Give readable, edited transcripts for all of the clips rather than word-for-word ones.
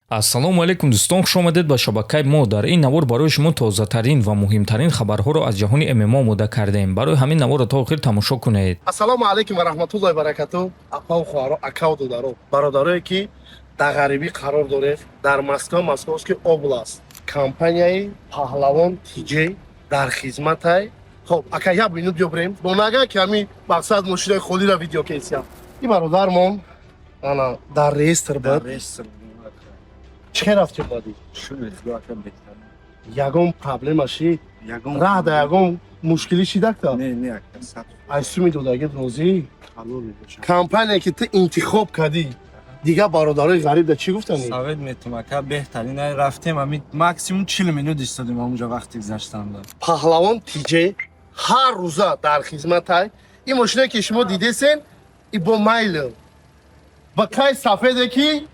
ассалому алайкум дӯстон, хуш омадед ба шабакаи мо. Дар ин навор барои шумо тозатарин ва муҳимтарин хабарҳоро аз ҷаҳони ММО омода кардем. Барои ҳамин наворро то охир тамошо кунед. Ассалому алайкум ва раҳматуллоҳи ва баракатуҳ. Апа хӯаро, акау дударо, бародарое ки дар ғарибӣ қарор доред, дар Москва, Московский област, компанияи Паҳлавон TJ дар хизматай. Хоб, ака як минут биёбрем. Бо нага ки ҳамин мақсад мошинаи холира видео кесия. И бародармон ана дар реестр буд. Чӣ рафтем бади? Ягон проблема шид? Раҳ да ягон мушкилӣ шидакта? Не ака, саб. Айсуми додагид розӣ? Компания ки ту интихоб кардӣ, дигар бародарои ғариб да чӣ гуфтани? Совет метум ака, беҳтарин ай рафтем, ҳамин максимум 40 минут истодем онҷа вақти гузаштан да. Паҳлавон TJ ҳар рӯза дар хизматай. Ин мошинае ки шумо дидесен, и бо майл ба кай сафеде ки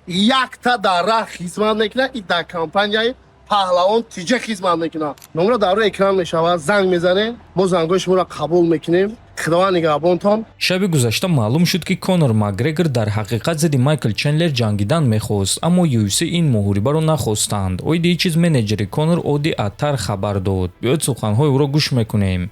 якта дар раҳ хизмат мекунад, и дар компанияи Паҳлавон TJ хизмат мекунад. Номра дар рӯи экран мешавад, занг мезанем, мо зангҳои шуморо қабул мекунем. Худованд нигаҳбонтон. шаби гузашта маълум шуд ки Конор Макгрегор дар ҳақиқат зидди Майкл Чендлер ҷангидан мехост, аммо UFC ин муҳорибаро нахостанд. Оиди чиз менеҷери Конор Оди Аттар хабар дод. Биёед суханҳои ӯро гӯш мекунем.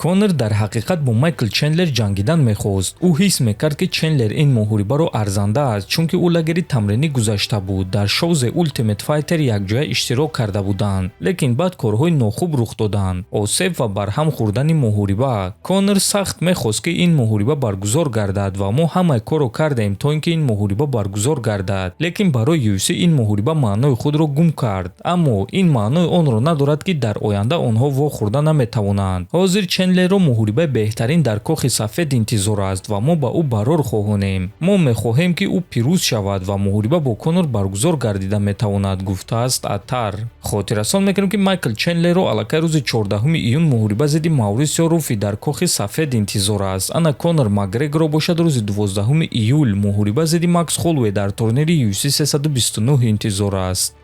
Конор дар ҳақиқат бо Майкл Чендлер ҷангидан мехост. Ӯ ҳис мекард ки Чендлер ин муҳорибаро арзанда аст, чунки ӯ лагери тамринӣ гузашта буд. Дар шоу The Ultimate Fighter якҷоя иштирок карда буданд, лекин баъд корҳои нохуб рух доданд. Осеб ва барҳам хӯрдани муҳориба. Конор сахт мехост ки ин муҳориба баргузор гардад ва мо ҳамаи корро кардем то ин ки ин муҳориба баргузор гардад. Лекин барои UFC ин муҳориба маънои худро гум кард. Аммо ин маънои онро надорад ки дар оянда онҳо вохӯрда наметавонанд. Ҳозир Чендлерро муҳорибаи беҳтарин дар кохи сафед интизор аст ва мо ба ӯ барор хоҳонем. Мо мехоҳем ки ӯ пирӯз шавад ва муҳориба бо Конор баргузор гардида метавонад, гуфтааст Аттар. Хотиррасон мекунем ки Майкл Чендлерро аллакай рӯзи 14 июн муҳориба зидди Маурисио Руфи дар кохи сафед интизор аст. Ана Конор Макгрегорро бошад рӯзи 12 июл муҳориба зидди Макс Холлоуэй дар турнири UFC 329 интизор аст.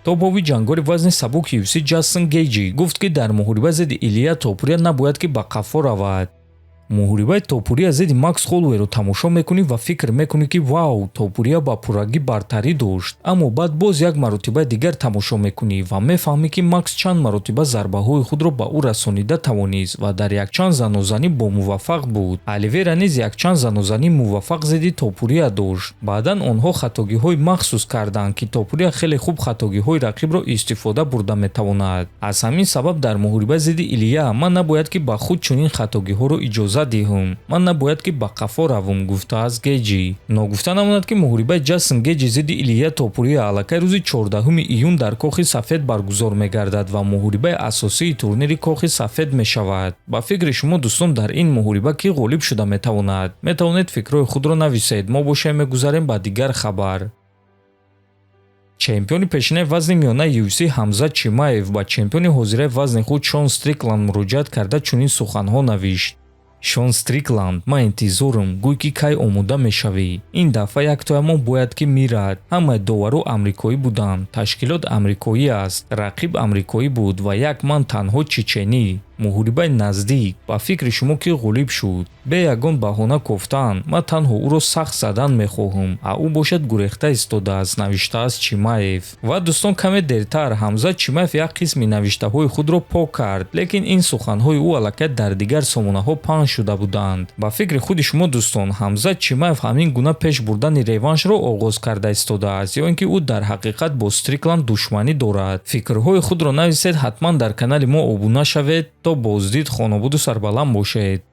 тобови ҷангори вазни сабук UFC Ҷастин Гейҷи гуфт ки дар муҳориба зидди Илия Топурия набояд ки ба қафо равад. муҳорибаи Топурия зидди Макс Холлоуэйро тамошо мекунӣ ва фикр мекунӣ ки вау, Топурия ба пуррагӣ бартарӣ дошт. Аммо баъд боз як маротибаи дигар тамошо мекунӣ ва мефаҳмӣ ки Макс чанд маротиба зарбаҳои худро ба ӯ расонида тавонист ва дар якчанд занозанӣ бомуваффақ буд. Оливера низ якчанд занозанӣ муваффақ зидди Топурия дошт. баъдан онҳо хатогиҳои махсус карданд ки Топурия хеле хуб хатогиҳои рақибро истифода бурда метавонад. аз ҳамин сабаб дар муҳориба зидди Илия ман набояд ки ба худ чунин хатогиҳоро иҷоза диҳум. Ман набояд ки ба қафо равум, гуфтааст Гейҷи. Ногуфта намонад ки муҳорибаи Ҷастин Гейҷи зидди Илия Топурия аллакай рӯзи 14 июн дар кохи сафед баргузор мегардад ва муҳорибаи асосии турнири кохи сафед мешавад. ба фикри шумо дӯстон, дар ин муҳориба кӣ ғолиб шуда метавонад? Метавонед фикрҳои худро нависед. мо бошем мегузарем ба дигар хабар. чемпиони пешинаи вазни миёнаи UFC Ҳамзат Чимаев ба чемпиони ҳозираи вазни худ Шон Стрикланд муроҷиат карда чунин суханҳо навишт. Шон Стрикланд, ман интизорам, гӯй ки кай омода мешавӣ. Ин дафъа яктоямон бояд ки мирад. Ҳамаи доваро амрикоӣ буданд. Ташкилот амрикоӣ аст. Рақиб амрикоӣ буд ва як ман танҳо чеченӣ. муҳорибаи наздик. ба фикри шумо ки ғолиб шуд? бе ягон баҳона кофтан, ман танҳо ӯро сахт задан мехоҳам, а ӯ бошад гурехта истодааст, навиштааст Чимаев. ва дӯстон, каме дертар Ҳамзат Чимаев як қисми навиштаҳои худро пок кард, лекин ин суханҳои ӯ аллакай дар дигар сомонаҳо паҳн шуда буданд. ба фикри худи шумо дӯстон, Ҳамзат Чимаев ҳамин гуна пеш бурдани реваншро оғоз карда истодааст ё ин ки ӯ дар ҳақиқат бо Стрикланд душманӣ дорад? Фикрҳои худро нависед, ҳатман дар канали мо обуна шавед. то боздид, хонобуду сарбаланд бошед.